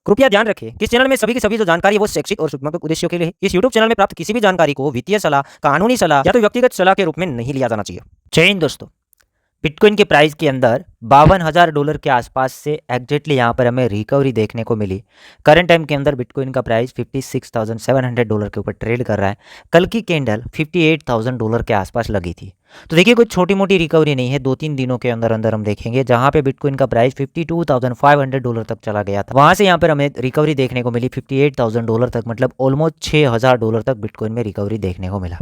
कृपया ध्यान रखें कि इस चैनल में सभी की सभी जो जानकारी है वो शैक्षिक और सूचनात्मक उद्देश्यों के लिए है। इस यूट्यूब चैनल में प्राप्त किसी भी जानकारी को वित्तीय सलाह, कानूनी सलाह या तो व्यक्तिगत सलाह के रूप में नहीं लिया जाना चाहिए। जय हिंद दोस्तों। बिटकॉइन के प्राइस के अंदर $52,000 के आसपास से एग्जैक्टली यहाँ पर हमें रिकवरी देखने को मिली। करंट टाइम के अंदर बिटकॉइन का प्राइस $56,700 के ऊपर ट्रेड कर रहा है। कल की कैंडल $58,000 के आसपास लगी थी। तो देखिए कोई छोटी मोटी रिकवरी नहीं है, 2-3 दिनों के अंदर अंदर हम देखेंगे जहाँ पे बिटकॉइन का प्राइस $52,500 तक चला गया था, वहाँ से यहाँ पर हमें रिकवरी देखने को मिली $58,000 तक, मतलब ऑलमोस्ट $6,000 तक बिटकॉइन में रिकवरी देखने को मिला।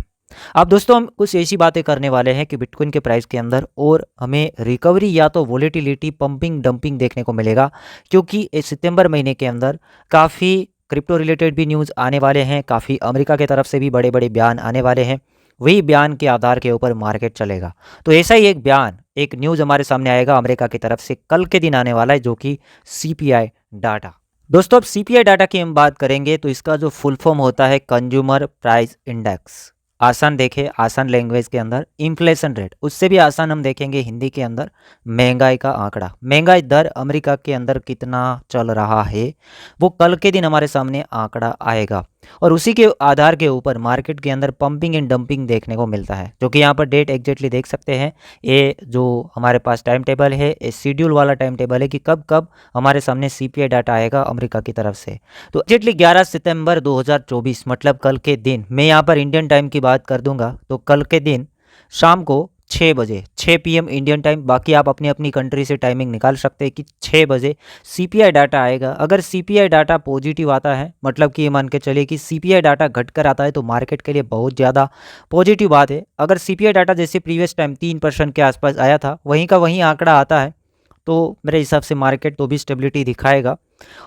अब दोस्तों हम कुछ ऐसी बातें करने वाले हैं कि बिटकॉइन के प्राइस के अंदर और हमें रिकवरी या तो वोलेटिलिटी, पंपिंग डंपिंग देखने को मिलेगा, क्योंकि इस सितंबर महीने के अंदर काफ़ी क्रिप्टो रिलेटेड भी न्यूज़ आने वाले हैं, काफ़ी अमेरिका की तरफ से भी बड़े बड़े बयान आने वाले हैं। वही बयान के आधार के ऊपर मार्केट चलेगा। तो ऐसा ही एक बयान, एक न्यूज़ हमारे सामने आएगा अमेरिका की तरफ से कल के दिन आने वाला है, जो कि CPI डाटा। दोस्तों अब CPI डाटा की हम बात करेंगे तो इसका जो फुल फॉर्म होता है कंज्यूमर प्राइस इंडेक्स। आसान देखे, आसान लैंग्वेज के अंदर इन्फ्लेशन रेट, उससे भी आसान हम देखेंगे हिंदी के अंदर महंगाई का आंकड़ा। महंगाई दर अमेरिका के अंदर कितना चल रहा है वो कल के दिन हमारे सामने आंकड़ा आएगा, और उसी के आधार के ऊपर मार्केट के अंदर पंपिंग एंड डंपिंग देखने को मिलता है, जो कि यहाँ पर डेट एग्जैक्टली देख सकते हैं। ये जो हमारे पास टाइम टेबल है, ये शेड्यूल वाला टाइम टेबल है कि कब कब हमारे सामने CPI डाटा आएगा अमेरिका की तरफ से। तो एग्जैक्टली 11 सितंबर 2024, मतलब कल के दिन, मैं यहाँ पर इंडियन टाइम की बात कर दूंगा तो कल के दिन शाम को 6 बजे, 6 PM इंडियन टाइम, बाकी आप अपनी अपनी कंट्री से टाइमिंग निकाल सकते हैं कि 6 बजे CPI डाटा आएगा। अगर CPI डाटा पॉजिटिव आता है, मतलब कि ये मान के चलिए कि CPI डाटा घटकर आता है, तो मार्केट के लिए बहुत ज़्यादा पॉजिटिव बात है। अगर CPI डाटा जैसे प्रीवियस टाइम 3% के आसपास आया था, वहीं का वहीं आंकड़ा आता है, तो मेरे हिसाब से मार्केट तो भी स्टेबिलिटी दिखाएगा।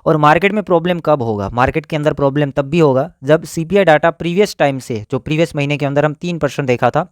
और मार्केट में प्रॉब्लम कब होगा? मार्केट के अंदर प्रॉब्लम तब भी होगा जब CPI डाटा प्रीवियस टाइम से, जो प्रीवियस महीने के अंदर हम 3% देखा था,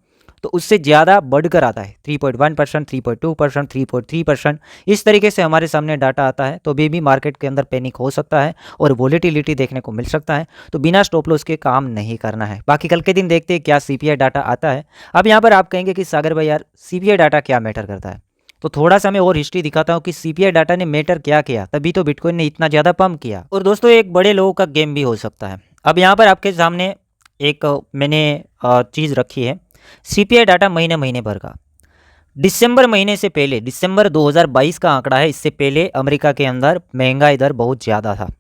तो उससे ज़्यादा बढ़कर आता है। 3.1%, 3.2%, 3.3%, इस तरीके से हमारे सामने डाटा आता है, तो भी मार्केट के अंदर पैनिक हो सकता है और वोलेटिलिटी देखने को मिल सकता है। तो बिना स्टॉप लॉस के काम नहीं करना है। बाकी कल के दिन देखते हैं क्या CPI डाटा आता है। अब यहाँ पर आप कहेंगे कि सागर भाई यार CPI डाटा क्या मैटर करता है, तो थोड़ा सा मैं और हिस्ट्री दिखाता हूँ कि CPI डाटा ने मैटर क्या किया, तभी तो बिटकॉइन ने इतना ज़्यादा पंप किया। और दोस्तों एक बड़े लोगों का गेम भी हो सकता है। अब यहाँ पर आपके सामने एक मैंने चीज़ रखी है, CPI डाटा महीने महीने भर का। दिसंबर महीने से पहले, दिसंबर 2022 का आंकड़ा है, इससे पहले अमेरिका के अंदर महंगाई दर बहुत ज़्यादा था।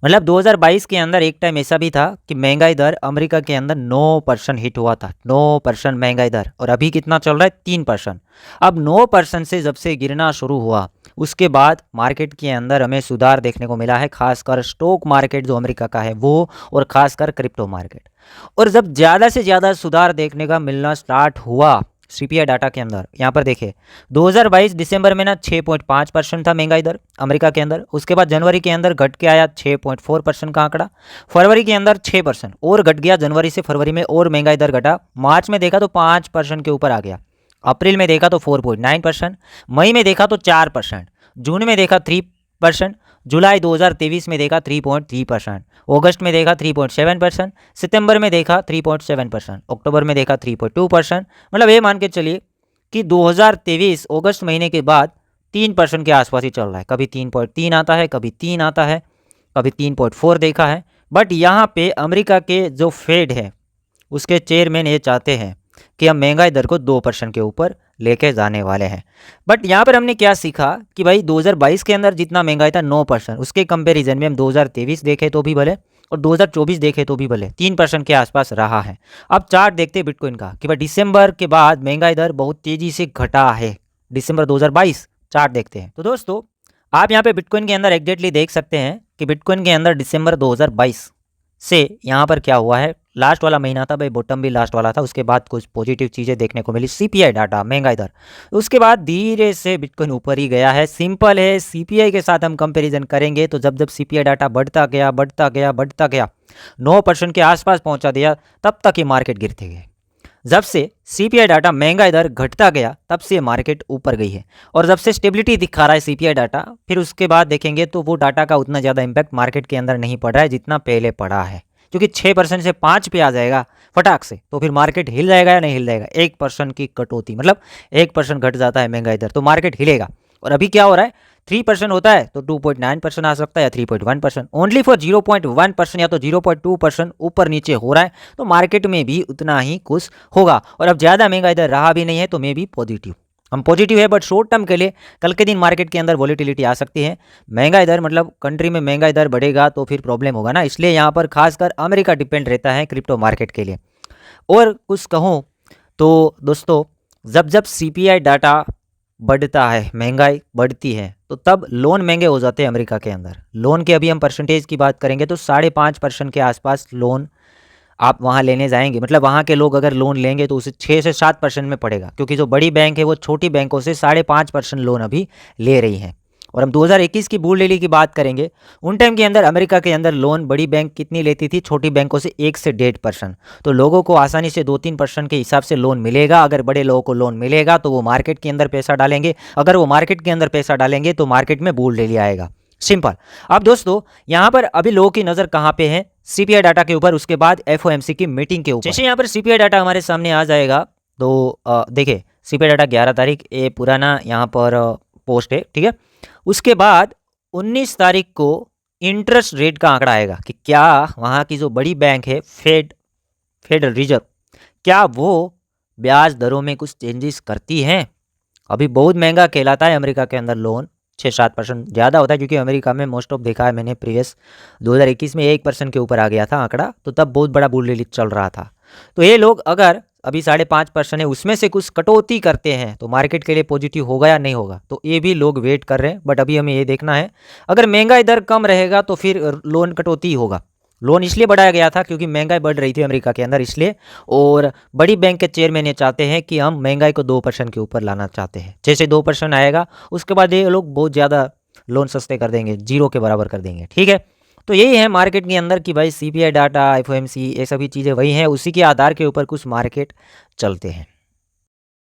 मतलब 2022 के अंदर एक टाइम ऐसा भी था कि महंगाई दर अमेरिका के अंदर 9% हिट हुआ था, 9% महंगाई दर, और अभी कितना चल रहा है? 3%। अब 9% से जब से गिरना शुरू हुआ, उसके बाद मार्केट के अंदर हमें सुधार देखने को मिला है, खासकर स्टॉक मार्केट जो अमेरिका का है वो, और खासकर क्रिप्टो मार्केट। और जब ज़्यादा से ज़्यादा सुधार देखने का मिलना स्टार्ट हुआ CPI डाटा के अंदर, यहाँ पर देखिए 2022 दिसंबर में ना 6.5% था महंगाई दर अमेरिका के अंदर। उसके बाद जनवरी के अंदर घट के आया 6.4% का आंकड़ा। फरवरी के अंदर 6% और घट गया, जनवरी से फरवरी में और महंगाई दर घटा। मार्च में देखा तो 5% के ऊपर आ गया। अप्रैल में देखा तो 4.9%, मई में देखा तो 4%, जून में देखा 3%, जुलाई 2023 में देखा 3.3%, अगस्त में देखा 3.7%, सितंबर में देखा 3.7%, अक्टूबर में देखा 3.2%। मतलब ये मान के चलिए कि 2023 अगस्त महीने के बाद 3% के आसपास ही चल रहा है। कभी 3.3 आता है, कभी 3 आता है, कभी 3.4 देखा है। बट यहाँ पे अमेरिका के जो फेड है उसके चेयरमैन ये चाहते हैं कि हम महंगाई दर को 2% के ऊपर लेके जाने वाले हैं। बट यहाँ पर हमने क्या सीखा कि भाई 2022 के अंदर जितना महंगाई था 9%, उसके कंपैरिजन में हम 2023 देखे तो भी भले और 2024 देखे तो भी भले 3% के आसपास रहा है। अब चार्ट देखते हैं बिटकॉइन का कि भाई दिसंबर के बाद महंगाई दर बहुत तेजी से घटा है। दिसंबर 2022 चार्ट देखते हैं तो दोस्तों आप यहाँ पे बिटकॉइन के अंदर एग्जैक्टली देख सकते हैं कि बिटकॉइन के अंदर दिसंबर 2022 से यहाँ पर क्या हुआ है। लास्ट वाला महीना था भाई, बॉटम भी लास्ट वाला था। उसके बाद कुछ पॉजिटिव चीज़ें देखने को मिली, CPI डाटा, महंगाई दर। उसके बाद धीरे से बिटकॉइन ऊपर ही गया है। सिंपल है, CPI के साथ हम कंपैरिजन करेंगे तो जब जब CPI डाटा बढ़ता गया बढ़ता गया बढ़ता गया, 9% के आसपास पहुंचा दिया, तब तक ये मार्केट गिरते गए। जब से CPI डाटा, महंगाई दर घटता गया, तब से मार्केट ऊपर गई है। और जब से स्टेबिलिटी दिखा रहा है CPI डाटा, फिर उसके बाद देखेंगे तो वो डाटा का उतना ज़्यादा इम्पैक्ट मार्केट के अंदर नहीं पड़ रहा है जितना पहले पड़ा है। क्योंकि 6% से 5 पे आ जाएगा फटाक से, तो फिर मार्केट हिल जाएगा या नहीं हिल जाएगा? 1% की कटौती, मतलब 1% घट जाता है महंगाई दर तो मार्केट हिलेगा। और अभी क्या हो रहा है? 3% होता है तो 2.9% आ सकता है या 3.1%। ओनली फॉर 0.1% या तो 0.2% ऊपर नीचे हो रहा है तो मार्केट में भी उतना ही कुछ होगा। और अब ज़्यादा महंगा इधर रहा भी नहीं है तो मे बी पॉजिटिव, हम पॉजिटिव है, बट शॉर्ट टर्म के लिए कल के दिन मार्केट के अंदर वॉलेटिलिटी आ सकती है। महंगा इधर मतलब कंट्री में महंगा इधर बढ़ेगा तो फिर प्रॉब्लम होगा ना, इसलिए यहाँ पर खासकर अमेरिका डिपेंड रहता है क्रिप्टो मार्केट के लिए। और कुछ कहूँ तो दोस्तों, जब जब सीपीआई डाटा बढ़ता है, महंगाई बढ़ती है, तो तब लोन महंगे हो जाते हैं अमेरिका के अंदर। लोन के अभी हम परसेंटेज की बात करेंगे तो 5.5% के आसपास लोन आप वहाँ लेने जाएंगे, मतलब वहाँ के लोग अगर लोन लेंगे तो उसे 6 से 7% में पड़ेगा, क्योंकि जो बड़ी बैंक है वो छोटी बैंकों से 5.5% लोन अभी ले रही है। और हम 2021 की बुल रैली की बात करेंगे, उन टाइम के अंदर अमेरिका के अंदर लोन बड़ी बैंक कितनी लेती थी, छोटी बैंकों से 1 से 1.5%। तो लोगों को आसानी से 2-3% के हिसाब से लोन मिलेगा। अगर बड़े लोगों को लोन मिलेगा तो वो मार्केट के अंदर पैसा डालेंगे, अगर वो मार्केट के अंदर पैसा डालेंगे तो मार्केट में बुल रैली आएगा। सिंपल। अब दोस्तों यहाँ पर अभी लोगों की नज़र कहाँ पे है, सीपीआई डाटा के ऊपर, उसके बाद एफओएमसी की मीटिंग के ऊपर। जैसे यहाँ पर सीपीआई डाटा हमारे सामने आ जाएगा तो देखिए सीपीआई डाटा 11 तारीख ये पुराना यहाँ पर पोस्ट है, ठीक है। उसके बाद 19 तारीख को इंटरेस्ट रेट का आंकड़ा आएगा कि क्या वहाँ की जो बड़ी बैंक है फेडरल रिजर्व, क्या वो ब्याज दरों में कुछ चेंजेस करती हैं। अभी बहुत महंगा कहलाता है अमेरिका के अंदर लोन, 6-7% ज़्यादा होता है, क्योंकि अमेरिका में मोस्ट ऑफ देखा है मैंने प्रीवियस 2021 में 1% के ऊपर आ गया था आंकड़ा, तो तब बहुत बड़ा बुल रैली चल रहा था। तो ये लोग अगर अभी 5.5% है उसमें से कुछ कटौती करते हैं तो मार्केट के लिए पॉजिटिव होगा या नहीं होगा, तो ये भी लोग वेट कर रहे हैं। बट अभी हमें ये देखना है, अगर महंगा इधर कम रहेगा तो फिर लोन कटौती होगा। लोन इसलिए बढ़ाया गया था क्योंकि महंगाई बढ़ रही थी अमेरिका के अंदर, इसलिए। और बड़ी बैंक के चेयरमैन ये चाहते हैं कि हम महंगाई को 2% के ऊपर लाना चाहते हैं। जैसे 2% आएगा उसके बाद ये लोग बहुत ज़्यादा लोन सस्ते कर देंगे, जीरो के बराबर कर देंगे, ठीक है। तो यही है मार्केट के अंदर कि भाई सीपीआई डाटा, एफओएमसी, ये सभी चीज़ें वही हैं, उसी के आधार के ऊपर कुछ मार्केट चलते हैं।